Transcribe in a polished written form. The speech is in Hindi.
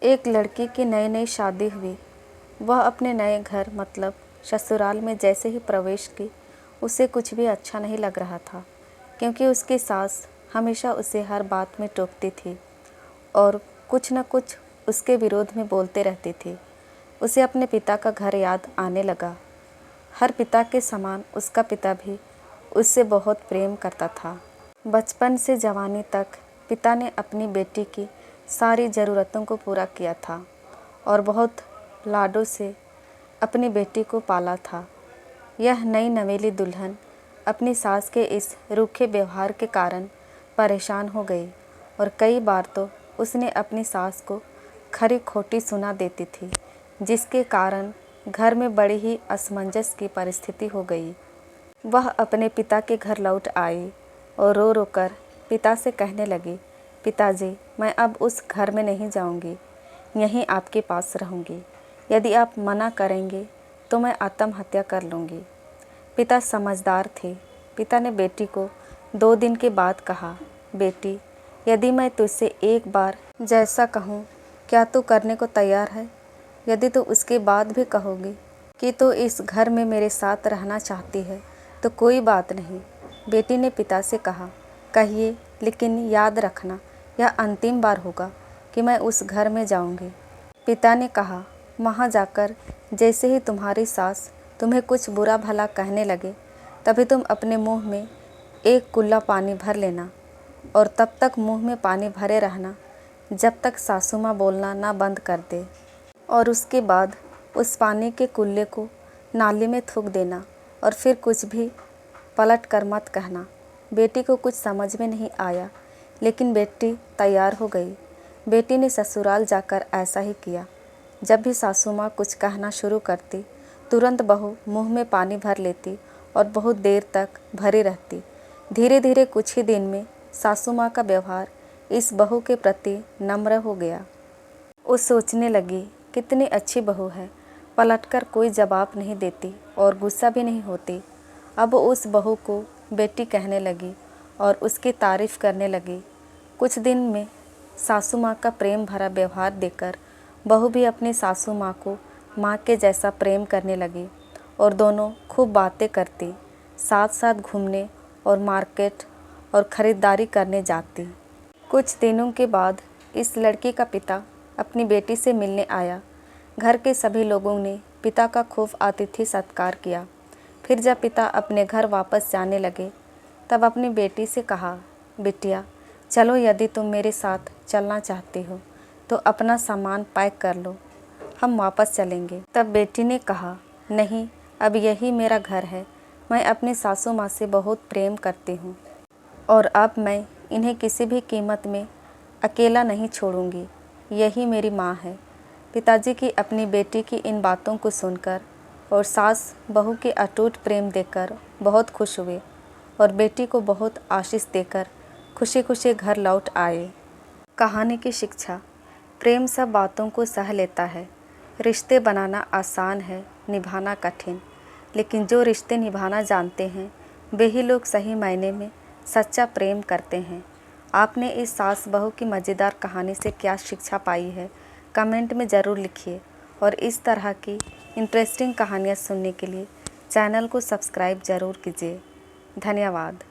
एक लड़की की नई नई शादी हुई। वह अपने नए घर मतलब ससुराल में जैसे ही प्रवेश की उसे कुछ भी अच्छा नहीं लग रहा था, क्योंकि उसकी सास हमेशा उसे हर बात में टोकती थी और कुछ न कुछ उसके विरोध में बोलते रहती थी। उसे अपने पिता का घर याद आने लगा। हर पिता के समान उसका पिता भी उससे बहुत प्रेम करता था। बचपन से जवानी तक पिता ने अपनी बेटी की सारी ज़रूरतों को पूरा किया था और बहुत लाडों से अपनी बेटी को पाला था। यह नई नवेली दुल्हन अपनी सास के इस रूखे व्यवहार के कारण परेशान हो गई और कई बार तो उसने अपनी सास को खरी खोटी सुना देती थी, जिसके कारण घर में बड़ी ही असमंजस की परिस्थिति हो गई। वह अपने पिता के घर लौट आई और रो रो कर पिता से कहने लगी, पिताजी, मैं अब उस घर में नहीं जाऊंगी, यहीं आपके पास रहूंगी। यदि आप मना करेंगे तो मैं आत्महत्या कर लूँगी। पिता समझदार थे। पिता ने बेटी को 2 दिन के बाद कहा, बेटी, यदि मैं तुझसे एक बार जैसा कहूँ क्या तू करने को तैयार है? यदि तू उसके बाद भी कहोगी कि तू इस घर में मेरे साथ रहना चाहती है तो कोई बात नहीं। बेटी ने पिता से कहा, कहिए, लेकिन याद रखना यह अंतिम बार होगा कि मैं उस घर में जाऊंगी। पिता ने कहा, वहाँ जाकर जैसे ही तुम्हारी सास तुम्हें कुछ बुरा भला कहने लगे तभी तुम अपने मुंह में एक कुल्ला पानी भर लेना और तब तक मुंह में पानी भरे रहना जब तक सासू माँ बोलना ना बंद कर दे, और उसके बाद उस पानी के कुल्ले को नाली में थूक देना और फिर कुछ भी पलट कर मत कहना। बेटी को कुछ समझ में नहीं आया, लेकिन बेटी तैयार हो गई। बेटी ने ससुराल जाकर ऐसा ही किया। जब भी सासू माँ कुछ कहना शुरू करती, तुरंत बहू मुंह में पानी भर लेती और बहुत देर तक भरी रहती। धीरे धीरे कुछ ही दिन में सासू माँ का व्यवहार इस बहू के प्रति नम्र हो गया। वो सोचने लगी, कितनी अच्छी बहू है, पलटकर कोई जवाब नहीं देती और गुस्सा भी नहीं होती। अब उस बहू को बेटी कहने लगी और उसकी तारीफ़ करने लगी। कुछ दिन में सासू माँ का प्रेम भरा व्यवहार देखकर बहू भी अपनी सासू माँ को माँ के जैसा प्रेम करने लगी और दोनों खूब बातें करती, साथ साथ घूमने और मार्केट और ख़रीदारी करने जाती। कुछ दिनों के बाद इस लड़की का पिता अपनी बेटी से मिलने आया। घर के सभी लोगों ने पिता का खूब आतिथ्य सत्कार किया। फिर जब पिता अपने घर वापस जाने लगे तब अपनी बेटी से कहा, बिटिया, चलो, यदि तुम मेरे साथ चलना चाहती हो तो अपना सामान पैक कर लो, हम वापस चलेंगे। तब बेटी ने कहा, नहीं, अब यही मेरा घर है। मैं अपनी सासू माँ से बहुत प्रेम करती हूँ और अब मैं इन्हें किसी भी कीमत में अकेला नहीं छोड़ूंगी। यही मेरी माँ है। पिताजी की अपनी बेटी की इन बातों को सुनकर और सास बहू के अटूट प्रेम देकर बहुत खुश हुए और बेटी को बहुत आशीष देकर खुशी खुशी घर लौट आए। कहानी की शिक्षा, प्रेम सब बातों को सह लेता है। रिश्ते बनाना आसान है, निभाना कठिन, लेकिन जो रिश्ते निभाना जानते हैं वे ही लोग सही मायने में सच्चा प्रेम करते हैं। आपने इस सास बहू की मज़ेदार कहानी से क्या शिक्षा पाई है, कमेंट में ज़रूर लिखिए और इस तरह की इंटरेस्टिंग कहानियाँ सुनने के लिए चैनल को सब्सक्राइब ज़रूर कीजिए। धन्यवाद।